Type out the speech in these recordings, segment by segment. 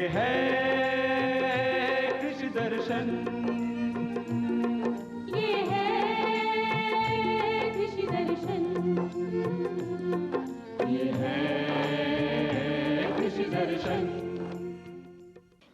है कृषि दर्शन, ये है कृषि दर्शन, ये है कृषि दर्शन।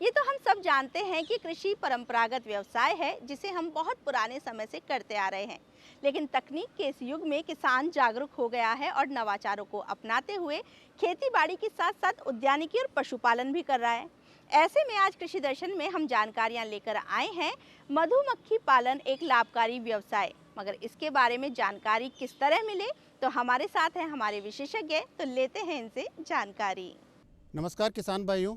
ये तो हम सब जानते हैं कि कृषि परंपरागत व्यवसाय है जिसे हम बहुत पुराने समय से करते आ रहे हैं। लेकिन तकनीक के इस युग में किसान जागरूक हो गया है और नवाचारों को अपनाते हुए खेती बाड़ी के साथ साथ उद्यानिकी और पशुपालन भी कर रहा है। ऐसे में आज कृषि दर्शन में हम जानकारियां लेकर आए हैं मधुमक्खी पालन एक लाभकारी व्यवसाय। मगर इसके बारे में जानकारी किस तरह मिले, तो हमारे साथ हैं हमारे विशेषज्ञ, तो लेते हैं इनसे जानकारी। नमस्कार किसान भाइयों,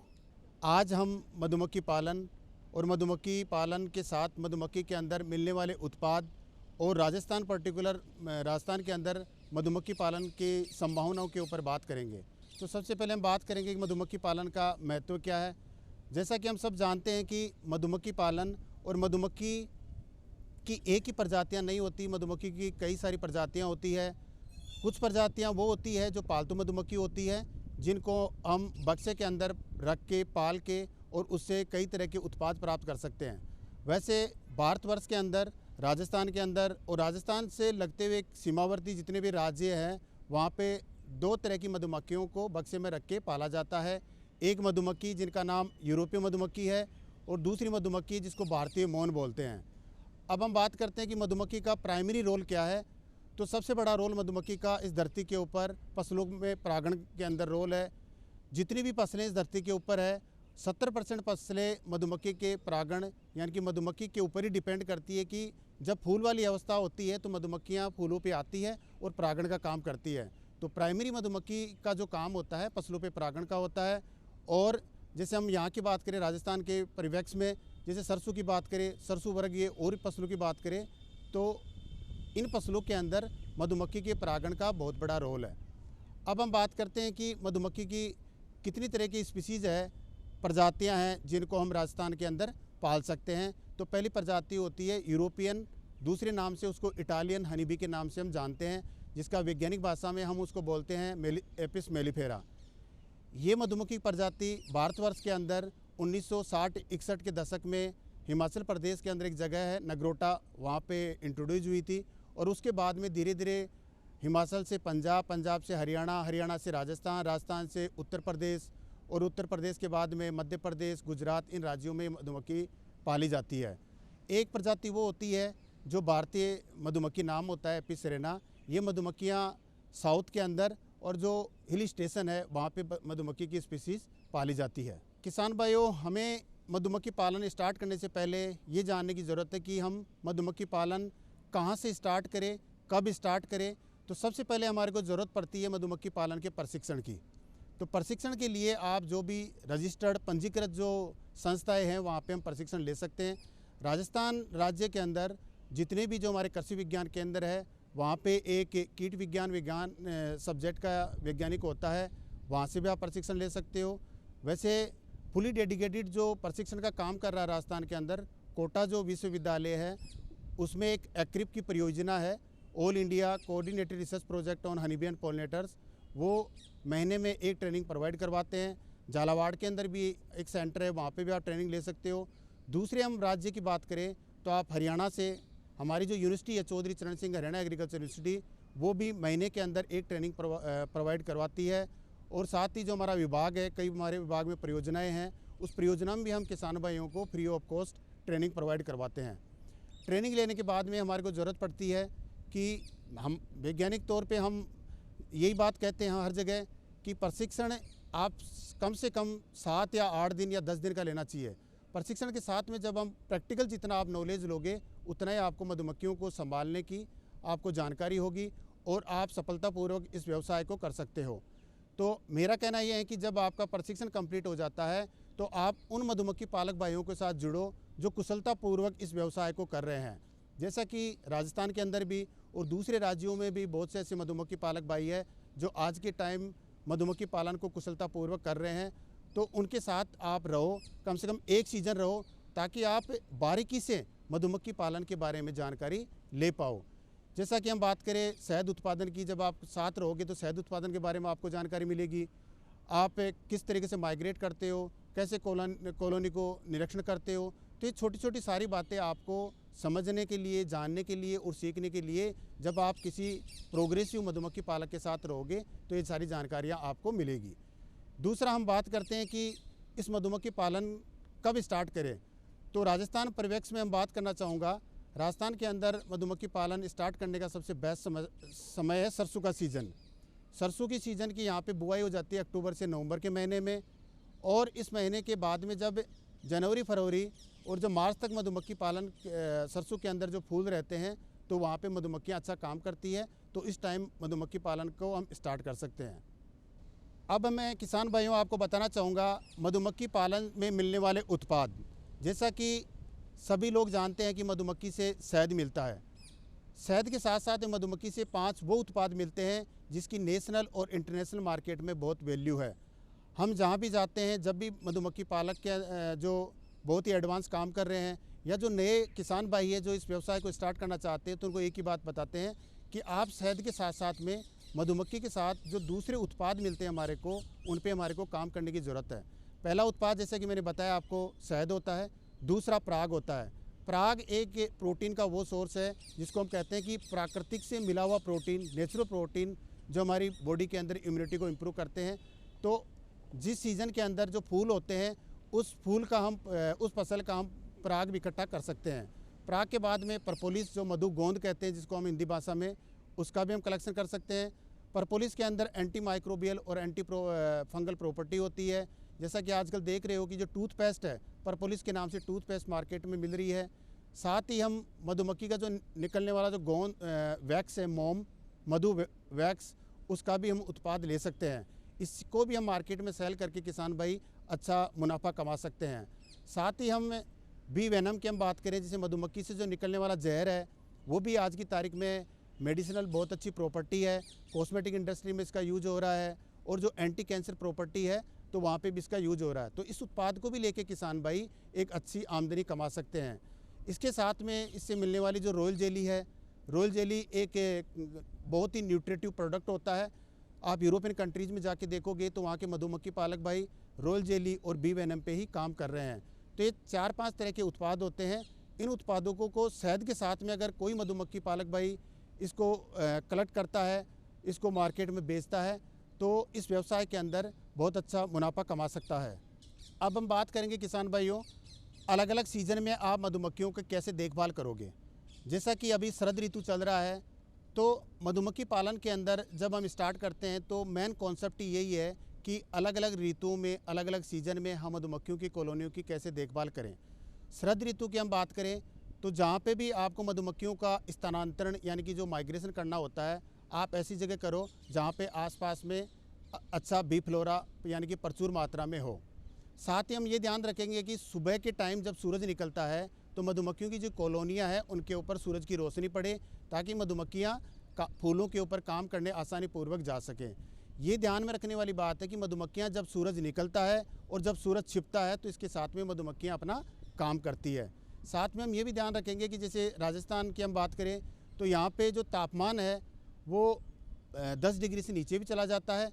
आज हम मधुमक्खी पालन और मधुमक्खी पालन के साथ मधुमक्खी के अंदर मिलने वाले उत्पाद और राजस्थान राजस्थान के अंदर मधुमक्खी पालन की संभावनाओं के ऊपर बात करेंगे। तो सबसे पहले हम बात करेंगे कि मधुमक्खी पालन का महत्व क्या है। जैसा कि हम सब जानते हैं कि मधुमक्खी पालन और मधुमक्खी की एक ही प्रजातियां नहीं होती, मधुमक्खी की कई सारी प्रजातियां होती है। कुछ प्रजातियां वो होती है जो पालतू मधुमक्खी होती है, जिनको हम बक्से के अंदर रख के पाल के और उससे कई तरह के उत्पाद प्राप्त कर सकते हैं। वैसे भारतवर्ष के अंदर, राजस्थान के अंदर और राजस्थान से लगते हुए सीमावर्ती जितने भी राज्य हैं, वहाँ पे दो तरह की मधुमक्खियों को बक्से में रख के पाला जाता है। एक मधुमक्खी जिनका नाम यूरोपीय मधुमक्खी है और दूसरी मधुमक्खी जिसको भारतीय मौन बोलते हैं। अब हम बात करते हैं कि मधुमक्खी का प्राइमरी रोल क्या है। तो सबसे बड़ा रोल मधुमक्खी का इस धरती के ऊपर फसलों में परागण के अंदर रोल है। जितनी भी फसलें इस धरती के ऊपर है, 70% फसलें मधुमक्खी के परागण यानी कि मधुमक्खी के ऊपर ही डिपेंड करती है कि जब फूल वाली अवस्था होती है तो मधुमक्खियाँ फूलों पे आती है और परागण का काम करती है। तो प्राइमरी मधुमक्खी का जो काम होता है फसलों पे परागण का होता है। और जैसे हम यहाँ की बात करें राजस्थान के परिवेश में, जैसे सरसों की बात करें, सरसों वर्गीय और फसलों की बात करें, तो इन फसलों के अंदर मधुमक्खी के परागण का बहुत बड़ा रोल है। अब हम बात करते हैं कि मधुमक्खी की कितनी तरह की स्पीसीज़ है, प्रजातियां हैं जिनको हम राजस्थान के अंदर पाल सकते हैं। तो पहली प्रजाति होती है यूरोपियन, दूसरे नाम से उसको इटालियन हनीबी के नाम से हम जानते हैं, जिसका वैज्ञानिक भाषा में हम उसको बोलते हैं एपिस मेलिफेरा। ये मधुमक्खी प्रजाति भारतवर्ष के अंदर 1960-61 के दशक में हिमाचल प्रदेश के अंदर एक जगह है नगरोटा, वहाँ पे इंट्रोड्यूस हुई थी। और उसके बाद में धीरे धीरे हिमाचल से पंजाब, पंजाब से हरियाणा, हरियाणा से राजस्थान, राजस्थान से उत्तर प्रदेश और उत्तर प्रदेश के बाद में मध्य प्रदेश, गुजरात, इन राज्यों में मधुमक्खी पाली जाती है। एक प्रजाति वो होती है जो भारतीय मधुमक्खी नाम होता है एपिस सेरेना। ये मधुमक्खियाँ साउथ के अंदर और जो हिल स्टेशन है वहाँ पे मधुमक्खी की स्पीसीज़ पाली जाती है। किसान भाइयों, हमें मधुमक्खी पालन स्टार्ट करने से पहले ये जानने की ज़रूरत है कि हम मधुमक्खी पालन कहाँ से स्टार्ट करें, कब स्टार्ट करें। तो सबसे पहले हमारे को ज़रूरत पड़ती है मधुमक्खी पालन के प्रशिक्षण की। तो प्रशिक्षण के लिए आप जो भी रजिस्टर्ड पंजीकृत जो संस्थाएं हैं वहाँ पे हम प्रशिक्षण ले सकते हैं। राजस्थान राज्य के अंदर जितने भी जो हमारे कृषि विज्ञान केंद्र है, वहाँ पे एक कीट विज्ञान सब्जेक्ट का वैज्ञानिक होता है, वहाँ से भी आप प्रशिक्षण ले सकते हो। वैसे फुली डेडिकेटेड जो प्रशिक्षण का काम कर रहा है राजस्थान के अंदर, कोटा जो विश्वविद्यालय है उसमें एक एक्रिप की परियोजना है, all India coordinated research project on honey bee and pollinators. वो महीने में एक ट्रेनिंग प्रोवाइड करवाते हैं। झालावाड़ के अंदर भी एक सेंटर है, वहाँ पे भी आप ट्रेनिंग ले सकते हो। दूसरे हम राज्य की बात करें तो आप हरियाणा से हमारी जो यूनिवर्सिटी है चौधरी चरण सिंह हरियाणा एग्रीकल्चर यूनिवर्सिटी, वो भी महीने के अंदर एक ट्रेनिंग प्रोवाइड करवाती है। और साथ ही जो हमारा विभाग है, कई हमारे विभाग में परियोजनाएँ हैं, उस परियोजना में भी हम किसान भाइयों को free of cost training provide करवाते हैं। ट्रेनिंग लेने के बाद में हमारे को ज़रूरत पड़ती है कि हम वैज्ञानिक तौर पे हम यही बात कहते हैं हर जगह कि प्रशिक्षण आप कम से कम 7 या 8 दिन या 10 दिन का लेना चाहिए। प्रशिक्षण के साथ में जब हम प्रैक्टिकल जितना आप नॉलेज लोगे उतना ही आपको मधुमक्खियों को संभालने की आपको जानकारी होगी और आप सफलतापूर्वक इस व्यवसाय को कर सकते हो। तो मेरा कहना यह है कि जब आपका प्रशिक्षण कंप्लीट हो जाता है तो आप उन मधुमक्खी पालक भाइयों के साथ जुड़ो जो कुशलतापूर्वक इस व्यवसाय को कर रहे हैं। जैसा कि राजस्थान के अंदर भी और दूसरे राज्यों में भी बहुत से ऐसे मधुमक्खी पालक भाई है जो आज के टाइम मधुमक्खी पालन को कुशलतापूर्वक कर रहे हैं। तो उनके साथ आप रहो, कम से कम एक सीज़न रहो, ताकि आप बारीकी से मधुमक्खी पालन के बारे में जानकारी ले पाओ। जैसा कि हम बात करें शहद उत्पादन की, जब आप साथ रहोगे तो शहद उत्पादन के बारे में आपको जानकारी मिलेगी। आप किस तरीके से माइग्रेट करते हो, कैसे कॉलोनी को निरीक्षण करते हो। तो ये छोटी छोटी सारी बातें आपको समझने के लिए, जानने के लिए और सीखने के लिए जब आप किसी प्रोग्रेसिव मधुमक्खी पालक के साथ रहोगे तो ये सारी जानकारियाँ आपको मिलेगी। दूसरा हम बात करते हैं कि इस मधुमक्खी पालन कब स्टार्ट करें। तो राजस्थान परिप्रेक्ष्य में हम बात करना चाहूँगा, राजस्थान के अंदर मधुमक्खी पालन स्टार्ट करने का सबसे बेस्ट समय है सरसों का सीज़न। सरसों की सीज़न की यहाँ पे बुआई हो जाती है अक्टूबर से नवंबर के महीने में, और इस महीने के बाद में जब जनवरी फरवरी और जो मार्च तक मधुमक्खी पालन सरसों के अंदर जो फूल रहते हैं तो वहाँ पे मधुमक्खियाँ अच्छा काम करती है, तो इस टाइम मधुमक्खी पालन को हम स्टार्ट कर सकते हैं। अब मैं किसान भाइयों आपको बताना चाहूँगा मधुमक्खी पालन में मिलने वाले उत्पाद। जैसा कि सभी लोग जानते हैं कि मधुमक्खी से शहद मिलता है। शहद के साथ साथ मधुमक्खी से 5 वो उत्पाद मिलते हैं जिसकी नेशनल और इंटरनेशनल मार्केट में बहुत वैल्यू है। हम जहाँ भी जाते हैं, जब भी मधुमक्खी पालक के जो बहुत ही एडवांस काम कर रहे हैं या जो नए किसान भाई है जो इस व्यवसाय को स्टार्ट करना चाहते हैं, तो उनको एक ही बात बताते हैं कि आप शहद के साथ साथ में मधुमक्खी के साथ जो दूसरे उत्पाद मिलते हैं हमारे को, उन पे हमारे को काम करने की ज़रूरत है। पहला उत्पाद जैसे कि मैंने बताया आपको शहद होता है, दूसरा पराग होता है। पराग एक प्रोटीन का वो सोर्स है जिसको हम कहते हैं कि प्राकृतिक से मिला हुआ प्रोटीन, नेचुरल प्रोटीन जो हमारी बॉडी के अंदर इम्यूनिटी को इम्प्रूव करते हैं। तो जिस सीज़न के अंदर जो फूल होते हैं उस फसल का हम पराग भी इकट्ठा कर सकते हैं। पराग के बाद में प्रपोलिस जो मधु गोंद कहते हैं जिसको हम हिंदी भाषा में, उसका भी हम कलेक्शन कर सकते हैं। प्रपोलिस के अंदर एंटी माइक्रोबियल और एंटी फंगल प्रॉपर्टी होती है। जैसा कि आजकल देख रहे हो कि जो टूथपेस्ट है प्रपोलिस के नाम से टूथपेस्ट मार्केट में मिल रही है। साथ ही हम मधुमक्खी का जो निकलने वाला जो गोंद वैक्स है, मोम मधु वैक्स, उसका भी हम उत्पाद ले सकते हैं। इसको भी हम मार्केट में सेल करके किसान भाई अच्छा मुनाफा कमा सकते हैं। साथ ही हम बी वेनम की हम बात करें, जैसे मधुमक्खी से जो निकलने वाला जहर है वो भी आज की तारीख में मेडिसिनल बहुत अच्छी प्रॉपर्टी है। कॉस्मेटिक इंडस्ट्री में इसका यूज हो रहा है, और जो एंटी कैंसर प्रॉपर्टी है तो वहाँ पे भी इसका यूज हो रहा है। तो इस उत्पाद को भी लेके किसान भाई एक अच्छी आमदनी कमा सकते हैं। इसके साथ में इससे मिलने वाली जो रॉयल जेली है, रॉयल जेली एक बहुत ही न्यूट्रिटिव प्रोडक्ट होता है। आप यूरोपियन कंट्रीज़ में जाके देखोगे तो वहाँ के मधुमक्खी पालक भाई रॉयल जेली और बी वेनम पे ही काम कर रहे हैं। तो ये 4-5 तरह के उत्पाद होते हैं। इन उत्पादों को शहद के साथ में अगर कोई मधुमक्खी पालक भाई इसको कलेक्ट करता है, इसको मार्केट में बेचता है, तो इस व्यवसाय के अंदर बहुत अच्छा मुनाफा कमा सकता है। अब हम बात करेंगे किसान भाइयों, अलग अलग सीज़न में आप मधुमक्खियों की कैसे देखभाल करोगे। जैसा कि अभी शरद ऋतु चल रहा है, तो मधुमक्खी पालन के अंदर जब हम स्टार्ट करते हैं तो मेन कॉन्सेप्ट यही है कि अलग अलग ऋतुओं में, अलग अलग सीज़न में हम मधुमक्खियों की कॉलोनियों की कैसे देखभाल करें। शरद ऋतु की हम बात करें तो जहाँ पे भी आपको मधुमक्खियों का स्थानांतरण यानी कि जो माइग्रेशन करना होता है, आप ऐसी जगह करो जहाँ पे आसपास में अच्छा बी फ्लोरा यानी कि प्रचुर मात्रा में हो। साथ ही हम ये ध्यान रखेंगे कि सुबह के टाइम जब सूरज निकलता है तो मधुमक्खियों की जो कॉलोनियाँ हैं उनके ऊपर सूरज की रोशनी पड़े, ताकि मधुमक्खियाँ फूलों के ऊपर काम करने आसानी पूर्वक जा सकें। ये ध्यान में रखने वाली बात है कि मधुमक्खियाँ जब सूरज निकलता है और जब सूरज छिपता है तो इसके साथ में मधुमक्खियाँ अपना काम करती है। साथ में हम ये भी ध्यान रखेंगे कि जैसे राजस्थान की हम बात करें तो यहाँ पे जो तापमान है वो 10 डिग्री से नीचे भी चला जाता है।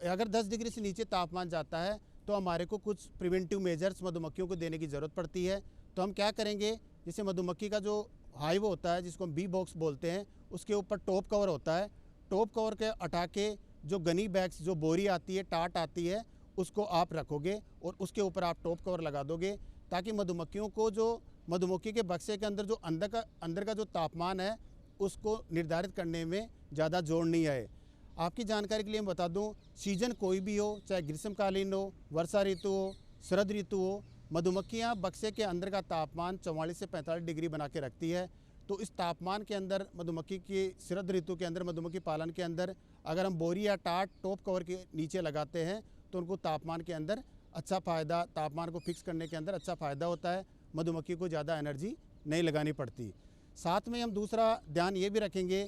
अगर 10 डिग्री से नीचे तापमान जाता है तो हमारे को कुछ प्रिवेंटिव मेजर्स मधुमक्खियों को देने की ज़रूरत पड़ती है। तो हम क्या करेंगे, जैसे मधुमक्खी का जो हाइव होता है जिसको हम बी बॉक्स बोलते हैं, उसके ऊपर टॉप कवर होता है। टॉप कवर के हटा के जो गनी बैग्स, जो बोरी आती है, टाट आती है, उसको आप रखोगे और उसके ऊपर आप टॉप कवर लगा दोगे, ताकि मधुमक्खियों को जो मधुमक्खी के बक्से के अंदर जो अंदर का जो तापमान है उसको निर्धारित करने में ज़्यादा जोर नहीं आए। आपकी जानकारी के लिए मैं बता दूं, सीजन कोई भी हो, चाहे ग्रीष्मकालीन हो, वर्षा ऋतु हो, शरद ऋतु हो, मधुमक्खियां बक्से के अंदर का तापमान 44 से 45 डिग्री बना के रखती है। तो इस तापमान के अंदर मधुमक्खी की शरद ऋतु के अंदर मधुमक्खी पालन के अंदर अगर हम बोरी या टाट टॉप कवर के नीचे लगाते हैं तो उनको तापमान के अंदर अच्छा फ़ायदा, तापमान को फिक्स करने के अंदर अच्छा फ़ायदा होता है। मधुमक्खी को ज़्यादा एनर्जी नहीं लगानी पड़ती। साथ में हम दूसरा ध्यान ये भी रखेंगे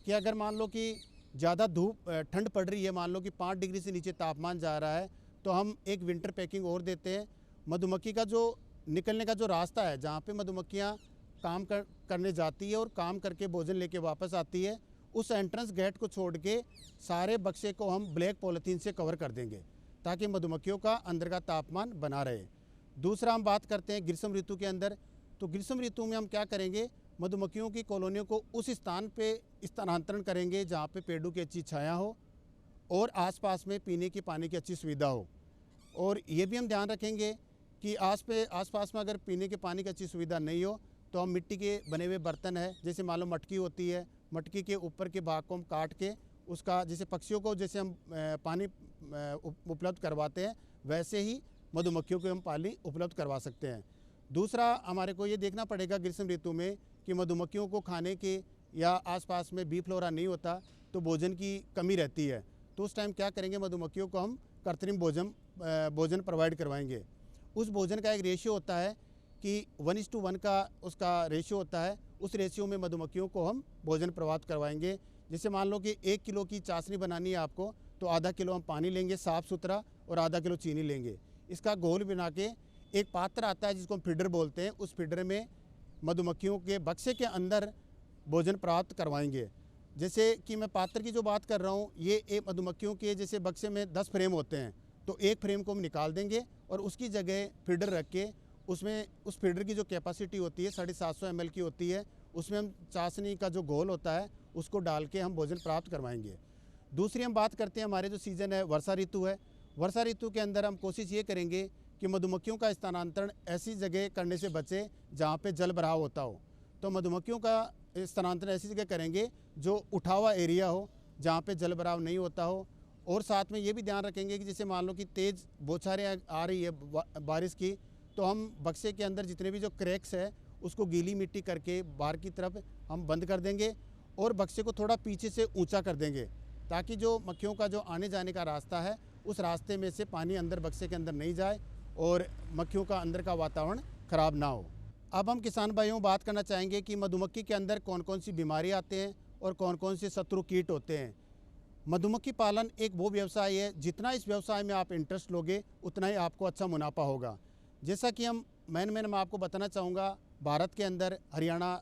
कि अगर मान लो कि ज़्यादा धूप ठंड पड़ रही है, मान लो कि 5 डिग्री से नीचे तापमान जा रहा है, तो हम एक विंटर पैकिंग और देते हैं। मधुमक्खी का जो निकलने का जो रास्ता है, जहाँ पे मधुमक्खियाँ काम करने जाती है और काम करके भोजन लेके वापस आती है, उस एंट्रेंस गेट को छोड़ के सारे बक्से को हम ब्लैक पॉलीथीन से कवर कर देंगे, ताकि मधुमक्खियों का अंदर का तापमान बना रहे। दूसरा हम बात करते हैं ग्रीष्म ऋतु के अंदर, तो ग्रीष्म ऋतु में हम क्या करेंगे, मधुमक्खियों की कॉलोनियों को उस स्थान पे स्थानांतरण करेंगे जहाँ पे पेड़ों की अच्छी छाया हो और आसपास में पीने की पानी की अच्छी सुविधा हो। और ये भी हम ध्यान रखेंगे कि आसपास में अगर पीने के पानी की अच्छी सुविधा नहीं हो तो हम मिट्टी के बने हुए बर्तन है, जैसे मान लो मटकी होती है, मटकी के ऊपर के भाग को हम काट के उसका, जैसे पक्षियों को जैसे हम पानी उपलब्ध करवाते हैं वैसे ही मधुमक्खियों को हम पानी उपलब्ध करवा सकते हैं। दूसरा हमारे को ये देखना पड़ेगा ग्रीष्म ऋतु में कि मधुमक्खियों को खाने के या आसपास में बी फ्लोरा नहीं होता तो भोजन की कमी रहती है, तो उस टाइम क्या करेंगे, मधुमक्खियों को हम कृत्रिम भोजन प्रोवाइड करवाएंगे। उस भोजन का एक रेशियो होता है कि 1:1 का उसका रेशियो होता है, उस रेशियो में मधुमक्खियों को हम भोजन प्रभावित करवाएंगे। जैसे मान लो कि 1 किलो की चाशनी बनानी है आपको, तो आधा किलो हम पानी लेंगे साफ़ सुथरा और आधा किलो चीनी लेंगे। इसका घोल बना के एक पात्र आता है जिसको हम फीडर बोलते हैं, उस फीडर में मधुमक्खियों के बक्से के अंदर भोजन प्राप्त करवाएंगे। जैसे कि मैं पात्र की जो बात कर रहा हूँ, ये एक मधुमक्खियों के जैसे बक्से में 10 फ्रेम होते हैं, तो एक फ्रेम को हम निकाल देंगे और उसकी जगह फीडर रख के उसमें उस फीडर की जो कैपेसिटी होती है 750 ml की होती है, उसमें हम चाशनी का जो घोल होता है उसको डाल के हम भोजन प्राप्त करवाएंगे। दूसरी हम बात करते हैं, हमारे जो सीज़न है वर्षा ऋतु है, वर्षा ऋतु के अंदर हम कोशिश ये करेंगे कि मधुमक्खियों का स्थानांतरण ऐसी जगह करने से बचे जहाँ पे जल भराव होता हो। तो मधुमक्खियों का स्थानांतरण ऐसी जगह करेंगे जो उठा हुआ एरिया हो, जहाँ पे जल भराव नहीं होता हो। और साथ में ये भी ध्यान रखेंगे कि जैसे मान लो कि तेज़ बौछारें आ रही है बारिश की, तो हम बक्से के अंदर जितने भी जो क्रैक्स है उसको गीली मिट्टी करके बाहर की तरफ हम बंद कर देंगे और बक्से को थोड़ा पीछे से ऊंचा कर देंगे, ताकि जो मक्खियों का जो आने जाने का रास्ता है उस रास्ते में से पानी अंदर बक्से के अंदर नहीं जाए और मक्खियों का अंदर का वातावरण ख़राब ना हो। अब हम किसान भाइयों बात करना चाहेंगे कि मधुमक्खी के अंदर कौन कौन सी बीमारी आते हैं और कौन कौन से शत्रु कीट होते हैं। मधुमक्खी पालन एक वो व्यवसाय है, जितना इस व्यवसाय में आप इंटरेस्ट लोगे उतना ही आपको अच्छा मुनाफा होगा। जैसा कि मैं आपको बताना चाहूँगा, भारत के अंदर हरियाणा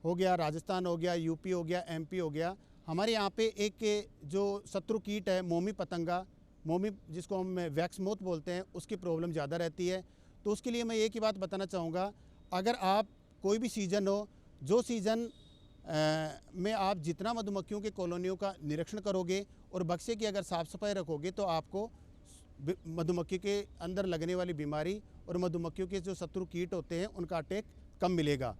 हो गया, राजस्थान हो गया, यूपी हो गया, एमपी हो गया, हमारे यहाँ पे एक जो शत्रु कीट है मोमी पतंगा, मोमी जिसको हम वैक्स मोथ बोलते हैं, उसकी प्रॉब्लम ज़्यादा रहती है। तो उसके लिए मैं एक ही बात बताना चाहूँगा, अगर आप कोई भी सीज़न हो, जो सीज़न में आप जितना मधुमक्खियों के कॉलोनियों का निरीक्षण करोगे और बक्से की अगर साफ़ सफाई रखोगे तो आपको मधुमक्खी के अंदर लगने वाली बीमारी और मधुमक्खियों के जो शत्रु कीट होते हैं उनका अटैक कम मिलेगा।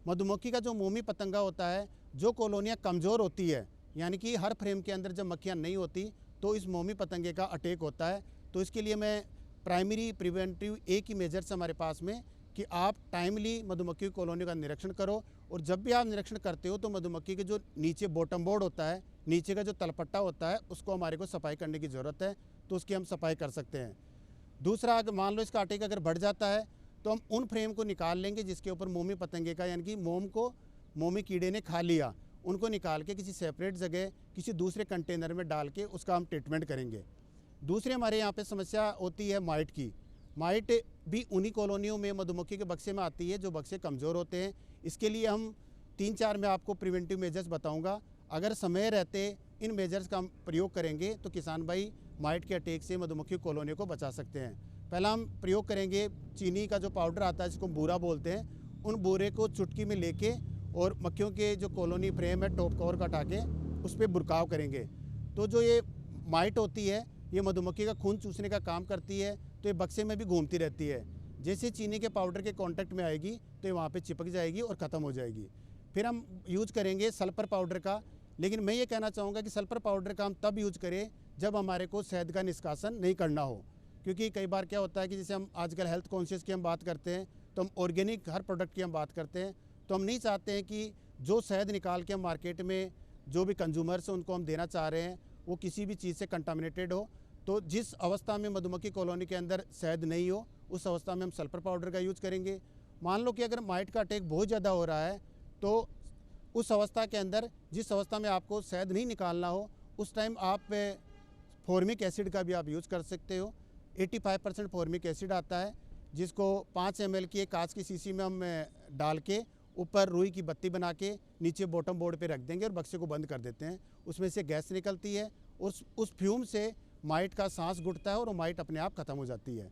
मधुमक्खी का जो मोमी पतंगा होता है, जो कॉलोनियाँ कमज़ोर होती है, यानी कि हर फ्रेम के अंदर जब मक्खियाँ नहीं होती तो इस मोमी पतंगे का अटैक होता है। तो इसके लिए मैं प्राइमरी प्रिवेंटिव एक ही मेजर्स हमारे पास में कि आप टाइमली मधुमक्खी की कॉलोनी का निरीक्षण करो, और जब भी आप निरीक्षण करते हो तो मधुमक्खी के जो नीचे बॉटम बोर्ड होता है, नीचे का जो तलपट्टा होता है, उसको हमारे को सफाई करने की ज़रूरत है, तो उसकी हम सफाई कर सकते हैं। दूसरा, अगर मान लो इसका अटैक अगर बढ़ जाता है तो हम उन फ्रेम को निकाल लेंगे जिसके ऊपर मोमी पतंगे का यानी कि मोम को मोमी कीड़े ने खा लिया, उनको निकाल के किसी सेपरेट जगह किसी दूसरे कंटेनर में डाल के उसका हम ट्रीटमेंट करेंगे। दूसरी हमारे यहाँ पे समस्या होती है माइट की। माइट भी उन्हीं कॉलोनियों में मधुमक्खी के बक्से में आती है जो बक्से कमज़ोर होते हैं। इसके लिए हम 3-4 में आपको प्रिवेंटिव मेजर्स बताऊंगा। अगर समय रहते इन मेजर्स का हम प्रयोग करेंगे तो किसान भाई माइट के अटैक से मधुमक्खी कॉलोनियों को बचा सकते हैं। पहला हम प्रयोग करेंगे चीनी का जो पाउडर आता है जिसको बूरा बोलते हैं, उन बूरे को चुटकी में लेके और मक्खियों के जो कॉलोनी फ्रेम है टॉप कवर का हटा के उस पर बुरकाव करेंगे। तो जो ये माइट होती है ये मधुमक्खी का खून चूसने का काम करती है, तो ये बक्से में भी घूमती रहती है। जैसे चीनी के पाउडर के कांटेक्ट में आएगी तो ये वहाँ पे चिपक जाएगी और ख़त्म हो जाएगी। फिर हम यूज करेंगे सल्फर पाउडर का, लेकिन मैं ये कहना चाहूँगा कि सल्फर पाउडर का हम तब यूज करें जब हमारे को शहद का निष्कासन नहीं करना हो, क्योंकि कई बार क्या होता है कि जैसे हम आजकल हेल्थ कॉन्शियस की हम बात करते हैं तो हम ऑर्गेनिक हर प्रोडक्ट की हम बात करते हैं, तो हम नहीं चाहते हैं कि जो शहद निकाल के हम मार्केट में जो भी कंज्यूमर्स हैं उनको हम देना चाह रहे हैं वो किसी भी चीज़ से कंटामिनेटेड हो। तो जिस अवस्था में मधुमक्खी कॉलोनी के अंदर शहद नहीं हो उस अवस्था में हम सल्फर पाउडर का यूज़ करेंगे। मान लो कि अगर माइट का अटैक बहुत ज़्यादा हो रहा है तो उस अवस्था के अंदर जिस अवस्था में आपको शहद नहीं निकालना हो उस टाइम आप फॉर्मिक एसिड का भी आप यूज़ कर सकते हो। 85% फॉर्मिक एसिड आता है जिसको 5 ml की एक कांच की शीशी में हम डाल के ऊपर रुई की बत्ती बना के नीचे बॉटम बोर्ड पे रख देंगे और बक्से को बंद कर देते हैं। उसमें से गैस निकलती है, उस फ्यूम से माइट का सांस घुटता है और वो माइट अपने आप ख़त्म हो जाती है।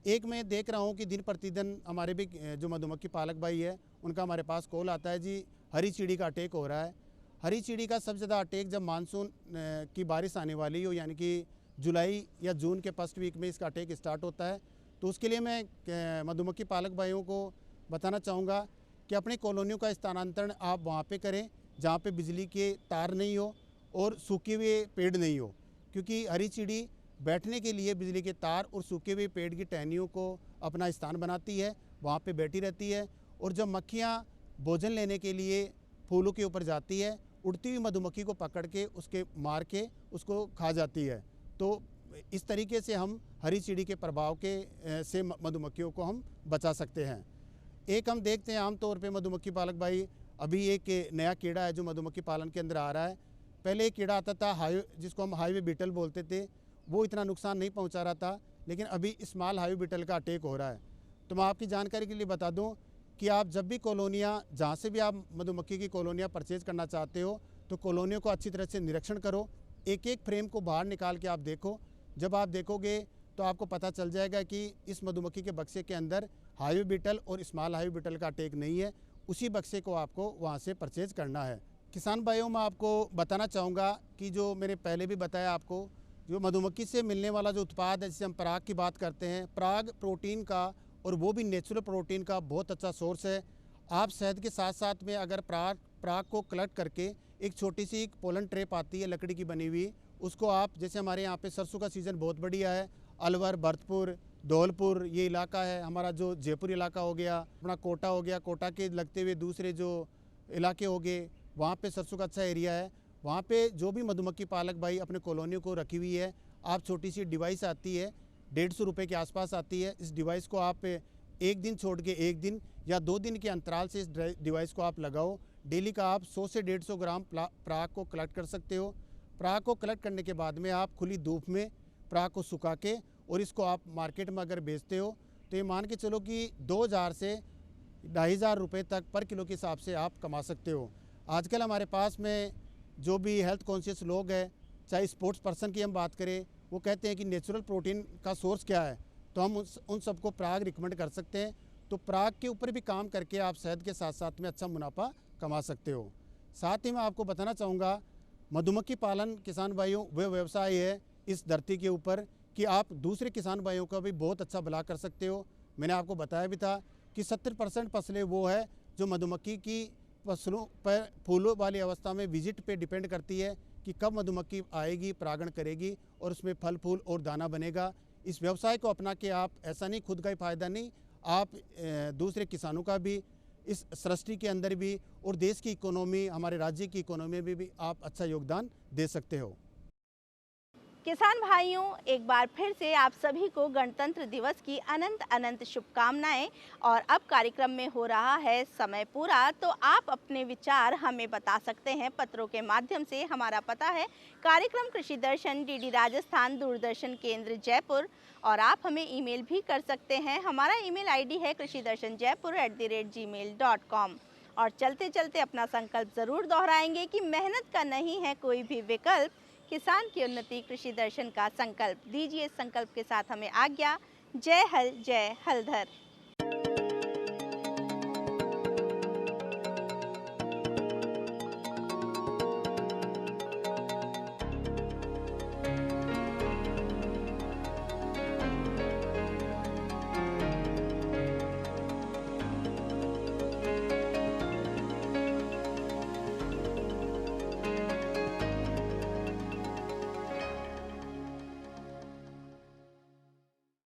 एक मैं देख रहा हूँ कि दिन प्रतिदिन हमारे भी जो मधुमक्खी पालक भाई है उनका हमारे पास कॉल आता है, जी हरी चीड़ी का अटैक हो रहा है। हरी चीड़ी का सबसे ज़्यादा अटैक जब मानसून की बारिश आने वाली हो, यानी कि जुलाई या जून के फर्स्ट वीक में इसका अटैक स्टार्ट होता है। तो उसके लिए मैं मधुमक्खी पालक भाइयों को बताना चाहूँगा कि अपनी कॉलोनियों का स्थानांतरण आप वहाँ पे करें जहाँ पे बिजली के तार नहीं हो और सूखे हुए पेड़ नहीं हो, क्योंकि हरी चीड़ी बैठने के लिए बिजली के तार और सूखे हुए पेड़ की टहनियों को अपना स्थान बनाती है, वहाँ पे बैठी रहती है। और जब मक्खियाँ भोजन लेने के लिए फूलों के ऊपर जाती है, उड़ती हुई मधुमक्खी को पकड़ के उसके मार के उसको खा जाती है। तो इस तरीके से हम हरी चीड़ी के प्रभाव के से मधुमक्खियों को हम बचा सकते हैं। एक हम देखते हैं आमतौर पे मधुमक्खी पालक भाई, अभी एक नया कीड़ा है जो मधुमक्खी पालन के अंदर आ रहा है। पहले एक कीड़ा आता था जिसको हम हाईवे बीटल बोलते थे, वो इतना नुकसान नहीं पहुंचा रहा था, लेकिन अभी स्मॉल हाईवे बीटल का अटैक हो रहा है। तो मैं आपकी जानकारी के लिए बता दूं कि आप जब भी कॉलोनियाँ, जहाँ से भी आप मधुमक्खी की कॉलोनियाँ परचेज़ करना चाहते हो, तो कॉलोनियों को अच्छी तरह से निरीक्षण करो, एक एक फ्रेम को बाहर निकाल के आप देखो। जब आप देखोगे तो आपको पता चल जाएगा कि इस मधुमक्खी के बक्से के अंदर हाईवे बीटल और स्मॉल हाईवे बीटल का अटैक नहीं है, उसी बक्से को आपको वहाँ से परचेज़ करना है। किसान भाइयों, मैं आपको बताना चाहूँगा कि जो मैंने पहले भी बताया आपको, जो मधुमक्खी से मिलने वाला जो उत्पाद है, जिसे हम पराग की बात करते हैं, पराग प्रोटीन का, और वो भी नेचुरल प्रोटीन का बहुत अच्छा सोर्स है। आप शहद के साथ साथ में अगर पराग को कलेक्ट करके एक छोटी सी एक पोलन ट्रेप आती है लकड़ी की बनी हुई, उसको आप, जैसे हमारे यहाँ पे सरसों का सीज़न बहुत बढ़िया है, अलवर, भरतपुर, धौलपुर ये इलाका है हमारा, जो जयपुर इलाका हो गया, अपना कोटा हो गया, कोटा के लगते हुए दूसरे जो इलाके हो गए, वहाँ पे सरसों का अच्छा एरिया है। वहाँ पे जो भी मधुमक्खी पालक भाई अपने कॉलोनियों को रखी हुई है, आप छोटी सी डिवाइस आती है, 150 रुपये के आसपास आती है। इस डिवाइस को आप एक दिन छोड़ के एक दिन या 2 दिन के अंतराल से इस डिवाइस को आप लगाओ। डेली का आप 100 से 150 ग्राम पराग को कलेक्ट कर सकते हो। पराग को कलेक्ट करने के बाद में आप खुली धूप में पराग को सुखा के और इसको आप मार्केट में अगर बेचते हो तो ये मान के चलो कि 2000 से 2500 रुपये तक पर किलो के हिसाब से आप कमा सकते हो। आजकल हमारे पास में जो भी हेल्थ कॉन्शियस लोग हैं, चाहे स्पोर्ट्स पर्सन की हम बात करें, वो कहते हैं कि नेचुरल प्रोटीन का सोर्स क्या है, तो हम उन सबको पराग रिकमेंड कर सकते हैं। तो पराग के ऊपर भी काम करके आप शहद के साथ साथ में अच्छा मुनाफा कमा सकते हो। साथ ही मैं आपको बताना चाहूँगा, मधुमक्खी पालन किसान भाइयों वह व्यवसाय है इस धरती के ऊपर कि आप दूसरे किसान भाइयों का भी बहुत अच्छा भला कर सकते हो। मैंने आपको बताया भी था कि 70% फसलें वो है जो मधुमक्खी की फसलों पर फूलों वाली अवस्था में विजिट पे डिपेंड करती है कि कब मधुमक्खी आएगी, परागण करेगी और उसमें फल फूल और दाना बनेगा। इस व्यवसाय को अपना के आप, ऐसा नहीं खुद का ही फायदा नहीं, आप दूसरे किसानों का भी इस सृष्टि के अंदर भी और देश की इकोनॉमी, हमारे राज्य की इकोनॉमी में भी आप अच्छा योगदान दे सकते हो। किसान भाइयों, एक बार फिर से आप सभी को गणतंत्र दिवस की अनंत अनंत शुभकामनाएं। और अब कार्यक्रम में हो रहा है समय पूरा, तो आप अपने विचार हमें बता सकते हैं पत्रों के माध्यम से। हमारा पता है कार्यक्रम कृषि दर्शन, डीडी राजस्थान, दूरदर्शन केंद्र जयपुर। और आप हमें ईमेल भी कर सकते हैं। हमारा ईमेल आईडी है krishidarshanjaipur@gmail.com। और चलते चलते अपना संकल्प ज़रूर दोहराएंगे कि मेहनत का नहीं है कोई भी विकल्प, किसान की उन्नति कृषि दर्शन का संकल्प। दीजिए संकल्प के साथ हमें आज्ञा। जय हल, जय हलधर।